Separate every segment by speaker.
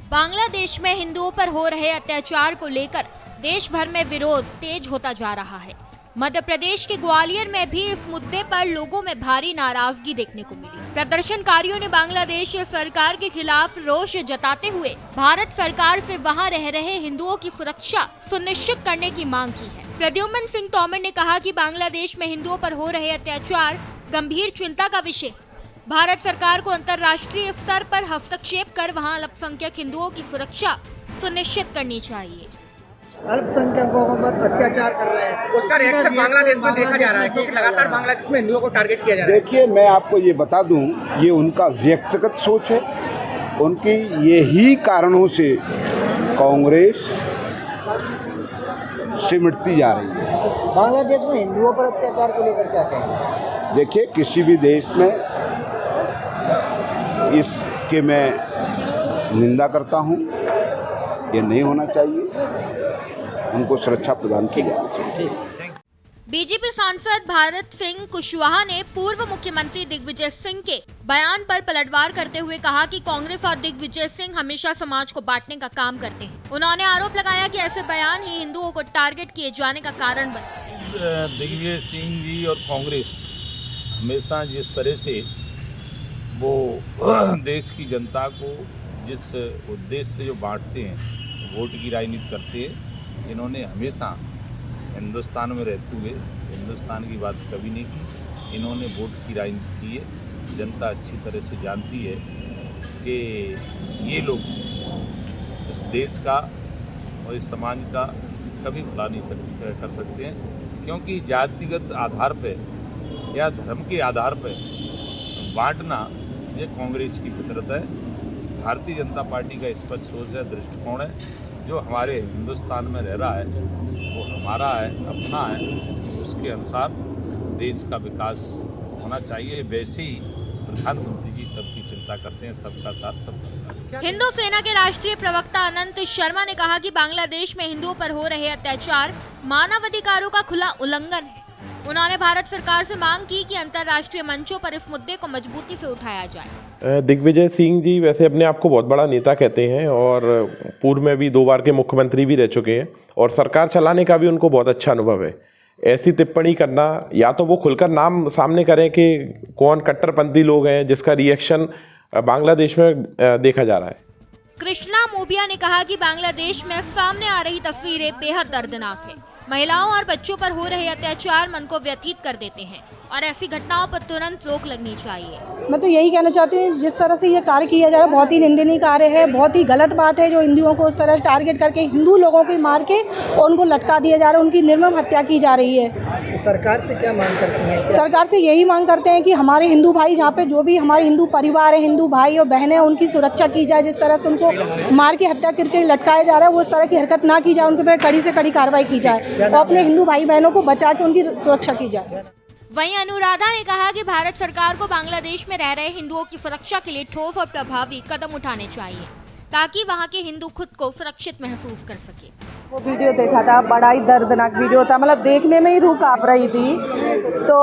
Speaker 1: बांग्लादेश में हिंदुओं पर हो रहे अत्याचार को लेकर देश भर में विरोध तेज होता जा रहा है। मध्य प्रदेश के ग्वालियर में भी इस मुद्दे पर लोगों में भारी नाराजगी देखने को मिली। प्रदर्शनकारियों ने बांग्लादेश सरकार के खिलाफ रोष जताते हुए भारत सरकार से वहां रह रहे हिंदुओं की सुरक्षा सुनिश्चित करने की मांग की है। प्रद्युम्न सिंह तोमर ने कहा कि बांग्लादेश में हिंदुओं पर हो रहे अत्याचार गंभीर चिंता का विषय। भारत सरकार को अंतर्राष्ट्रीय स्तर पर हस्तक्षेप कर वहां अल्पसंख्यक हिंदुओं की सुरक्षा सुनिश्चित करनी चाहिए।
Speaker 2: अल्पसंख्यकों पर अत्याचार कर रहे हैं,
Speaker 3: उसका रिएक्शन बांग्लादेश में देखा जा रहा है क्योंकि लगातार बांग्लादेश में हिंदुओं को टारगेट किया जा रहा है।
Speaker 4: देखिए, मैं आपको ये बता दूं, ये उनका व्यक्तिगत सोच है। उनकी यही कारणों से कांग्रेस सिमटती जा रही है।
Speaker 2: बांग्लादेश में हिंदुओं पर अत्याचार को लेकर क्या कहेंगे?
Speaker 4: देखिए, किसी भी देश में इसके मैं निंदा करता हूँ। ये नहीं होना चाहिए, उनको सुरक्षा प्रदान की जानी चाहिए।
Speaker 1: बीजेपी सांसद भारत सिंह कुशवाहा ने पूर्व मुख्यमंत्री दिग्विजय सिंह के बयान पर पलटवार करते हुए कहा कि कांग्रेस और दिग्विजय सिंह हमेशा समाज को बांटने का काम करते हैं। उन्होंने आरोप लगाया कि ऐसे बयान ही हिंदुओं को टारगेट किए जाने का कारण बनते हैं।
Speaker 5: दिग्विजय सिंह जी और कांग्रेस हमेशा जिस तरह से वो देश की जनता को जिस उद्देश्य से जो बांटते हैं, वोट की राजनीति करते हैं, इन्होंने हमेशा हिंदुस्तान में रहते हुए हिंदुस्तान की बात कभी नहीं की। इन्होंने वोट की राजनीति की है। जनता अच्छी तरह से जानती है कि ये लोग इस देश का और इस समाज का कभी भला नहीं कर सकते हैं, क्योंकि जातिगत आधार पर या धर्म के आधार पर बांटना ये कांग्रेस की फितरत है। भारतीय जनता पार्टी का स्पष्ट सोच है, दृष्टिकोण है। जो हमारे हिंदुस्तान में रह रहा है वो हमारा है, अपना है। उसके अनुसार देश का विकास होना चाहिए। वैसे ही प्रधानमंत्री जी सबकी चिंता करते हैं, सबका साथ सबका विकास।
Speaker 1: हिंदू सेना के राष्ट्रीय प्रवक्ता अनंत शर्मा ने कहा कि बांग्लादेश में हिंदुओं पर हो रहे अत्याचार मानवाधिकारों का खुला उल्लंघन है। उन्होंने भारत सरकार से मांग की कि अंतर्राष्ट्रीय मंचों पर इस मुद्दे को मजबूती से उठाया जाए।
Speaker 6: दिग्विजय सिंह जी वैसे अपने आप को बहुत बड़ा नेता कहते हैं और पूर्व में भी 2 बार के मुख्यमंत्री भी रह चुके हैं और सरकार चलाने का भी उनको बहुत अच्छा अनुभव है। ऐसी टिप्पणी करना, या तो वो खुलकर नाम सामने करें कि कौन कट्टरपंथी लोग हैं जिसका रिएक्शन बांग्लादेश में देखा जा रहा है।
Speaker 1: कृष्णा मोबिया ने कहा कि बांग्लादेश में सामने आ रही तस्वीरें बेहद दर्दनाक है। महिलाओं और बच्चों पर हो रहे अत्याचार मन को व्यथित कर देते हैं और ऐसी घटनाओं पर तुरंत रोक लगनी चाहिए।
Speaker 7: मैं तो यही कहना चाहती हूँ, जिस तरह से ये कार्य किया जा रहा है बहुत ही निंदनीय कार्य है। बहुत ही गलत बात है जो हिंदुओं को उस तरह टारगेट करके हिंदू लोगों को मार के और उनको लटका दिया जा रहा है, उनकी निर्मम हत्या की जा रही है।
Speaker 2: सरकार से क्या मांग करती हैं?
Speaker 7: सरकार से यही मांग करते हैं कि हमारे हिंदू भाई, जहाँ पे जो भी हमारे हिंदू परिवार है, हिंदू भाई और बहनें, उनकी सुरक्षा की जाए। जिस तरह से उनको मार के हत्या करके लटकाया जा रहा है, वो उस तरह की हरकत ना की जाए, उनके पर कड़ी से कड़ी कार्रवाई की जाए और अपने हिंदू भाई बहनों को बचा के उनकी सुरक्षा की जाए।
Speaker 1: वहीं अनुराधा ने कहा कि भारत सरकार को बांग्लादेश में रह रहे हिंदुओं की सुरक्षा के लिए ठोस और प्रभावी कदम उठाने चाहिए ताकि वहां के हिंदू खुद को सुरक्षित महसूस कर सके।
Speaker 8: वो वीडियो देखा था, बड़ा ही दर्दनाक वीडियो था। मतलब देखने में ही रूह कांप रही थी। तो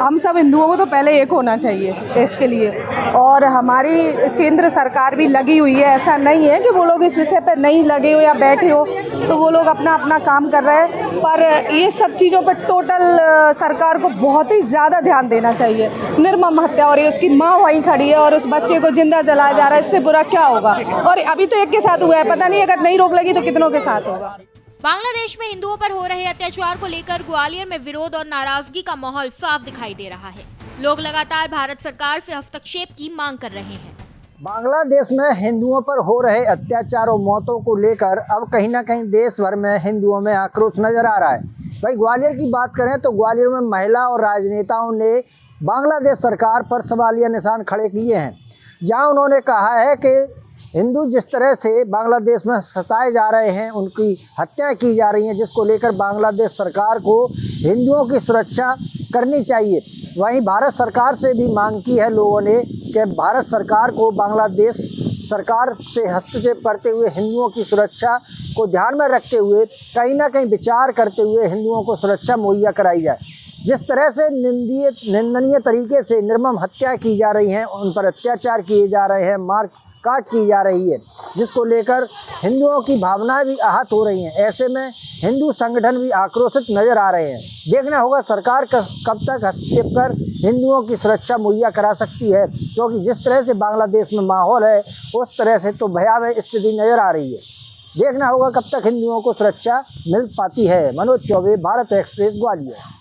Speaker 8: हम सब हिंदुओं को तो पहले एक होना चाहिए इसके लिए, और हमारी केंद्र सरकार भी लगी हुई है। ऐसा नहीं है कि वो लोग इस विषय पर नहीं लगे हो या बैठे हो, तो वो लोग अपना अपना काम कर रहे हैं। पर ये सब चीज़ों पर टोटल सरकार को बहुत ही ज़्यादा ध्यान देना चाहिए। निर्मम हत्या हो रही है, उसकी माँ वहीं खड़ी है और उस बच्चे को जिंदा जलाया जा रहा है। इससे बुरा क्या होगा? और अभी तो एक के साथ हुआ है, पता नहीं अगर नहीं रोक लगी तो कितनों के साथ होगा।
Speaker 1: बांग्लादेश में हिंदुओं पर हो रहे अत्याचार को लेकर ग्वालियर में विरोध और नाराजगी का माहौल साफ दिखाई दे रहा है। लोग लगातार भारत सरकार से हस्तक्षेप की मांग कर रहे हैं।
Speaker 2: बांग्लादेश में हिंदुओं पर हो रहे अत्याचार और मौतों को लेकर अब कहीं ना कहीं देश भर में हिंदुओं में आक्रोश नजर आ रहा है। भाई, ग्वालियर की बात करें तो ग्वालियर में महिला और राजनेताओं ने बांग्लादेश सरकार पर सवालिया निशान खड़े किए हैं, जहां उन्होंने कहा है कि हिंदू जिस तरह से बांग्लादेश में सताए जा रहे हैं, उनकी हत्याएं की जा रही हैं, जिसको लेकर बांग्लादेश सरकार को हिंदुओं की सुरक्षा करनी चाहिए। वहीं भारत सरकार से भी मांग की है लोगों ने कि भारत सरकार को बांग्लादेश सरकार से हस्तक्षेप करते हुए हिंदुओं की सुरक्षा को ध्यान में रखते हुए कहीं ना कहीं विचार करते हुए हिंदुओं को सुरक्षा मुहैया कराई जाए। जिस तरह से निंदनीय तरीके से निर्मम हत्या की जा रही है, उन पर अत्याचार किए जा रहे हैं, मार काट की जा रही है, जिसको लेकर हिंदुओं की भावनाएं भी आहत हो रही हैं। ऐसे में हिंदू संगठन भी आक्रोशित नजर आ रहे हैं। देखना होगा सरकार कब तक हस्तक्षेप कर हिंदुओं की सुरक्षा मुहैया करा सकती है, क्योंकि जिस तरह से बांग्लादेश में माहौल है उस तरह से तो भयावह स्थिति नजर आ रही है। देखना होगा कब तक हिंदुओं को सुरक्षा मिल पाती है। मनोज चौबे, भारत एक्सप्रेस, ग्वालियर।